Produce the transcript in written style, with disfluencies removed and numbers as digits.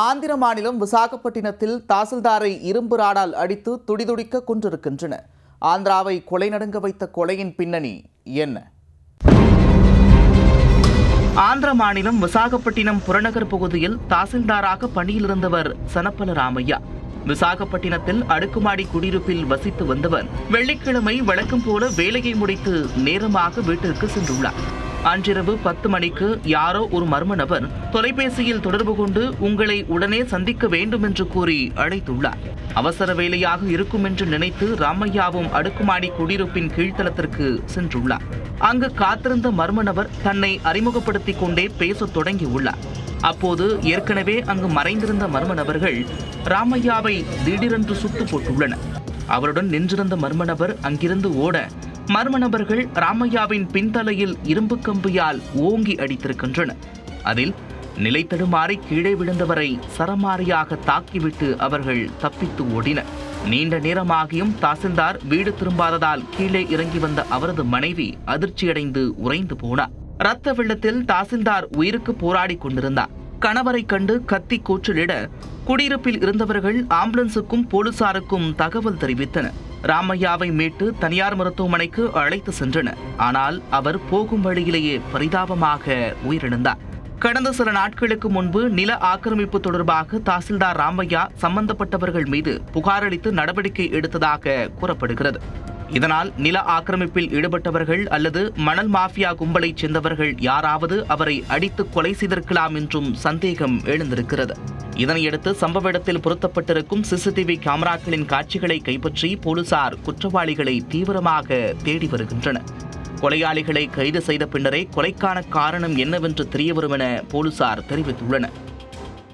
ஆந்திர மாநிலம் விசாகப்பட்டினத்தில் தாசில்தாரை இரும்பு ராடால் அடித்து துடிதுடிக்க கொன்றிருக்கின்றனர். ஆந்திராவை கொலை நடுங்க வைத்த கொலையின் பின்னணி என்ன? ஆந்திர மாநிலம் விசாகப்பட்டினம் புறநகர் பகுதியில் தாசில்தாராக பணியில் இருந்தவர் சனப்பல ராமையா. விசாகப்பட்டினத்தில் அடுக்குமாடி குடியிருப்பில் வசித்து வந்தவர் வெள்ளிக்கிழமை வழக்கம் போல வேலையை முடித்து நேரமாக வீட்டிற்கு சென்றுள்ளார். அன்றிரவு 10 மணிக்கு யாரோ ஒரு மர்ம நபர் தொலைபேசியில் தொடர்பு கொண்டு உங்களை உடனே சந்திக்க வேண்டும் என்று கூறி அழைத்துள்ளார். அவசர வேலையாக இருக்கும் என்று நினைத்து ராமையாவும் அடுக்குமாடி குடியிருப்பின் கீழ்த்தளத்திற்கு சென்றுள்ளார். அங்கு காத்திருந்த மர்ம நபர் தன்னை அறிமுகப்படுத்திக் கொண்டே பேசத் தொடங்கியுள்ளார். அப்போது ஏற்கனவே அங்கு மறைந்திருந்த மர்ம நபர்கள் ராமையாவை திடீரென்று சுட்டு போட்டுள்ளனர். அவருடன் நின்றிருந்த மர்ம நபர் அங்கிருந்து ஓட மர்ம நபர்கள் ராமையாவின் பின்தலையில் இரும்பு கம்பியால் ஓங்கி அடித்திருக்கின்றனர். அதில் நிலை தடுமாறி கீழே விழுந்தவரை சரமாரியாக தாக்கிவிட்டு அவர்கள் தப்பித்து ஓடினர். நீண்ட நேரமாகியும் தாசில்தார் வீடு திரும்பாததால் கீழே இறங்கி வந்த அவரது மனைவி அதிர்ச்சியடைந்து உறைந்து போனார். இரத்த வெள்ளத்தில் தாசில்தார் உயிருக்கு போராடி கொண்டிருந்தார். கணவரை கண்டு கத்தி கூச்சலிட குடியிருப்பில் இருந்தவர்கள் ஆம்புலன்ஸுக்கும் போலீசாருக்கும் தகவல் தெரிவித்தனர். ராமையாவை மீட்டு தனியார் மருத்துவமனைக்கு அழைத்து சென்றனர். ஆனால் அவர் போகும் வழியிலேயே பரிதாபமாக உயிரிழந்தார். கடந்த சில நாட்களுக்கு முன்பு நில ஆக்கிரமிப்பு தொடர்பாக தாசில்தார் ராமையா சம்பந்தப்பட்டவர்கள் மீது புகார் அளித்து நடவடிக்கை எடுத்ததாக கூறப்படுகிறது. இதனால் நில ஆக்கிரமிப்பில் ஈடுபட்டவர்கள் அல்லது மணல் மாஃபியா கும்பலைச் சேர்ந்தவர்கள் யாராவது அவரை அடித்து கொலை செய்திருக்கலாம் என்றும் சந்தேகம் எழுந்திருக்கிறது. இதனையடுத்து சம்பவ இடத்தில் பொருத்தப்பட்டிருக்கும் சிசிடிவி கேமராக்களின் காட்சிகளை கைப்பற்றி போலீசார் குற்றவாளிகளை தீவிரமாக தேடி வருகின்றனர். கொலையாளிகளை கைது செய்த பின்னரே கொலைக்கான காரணம் என்னவென்று தெரியவரும் என போலீசார் தெரிவித்துள்ளனர்.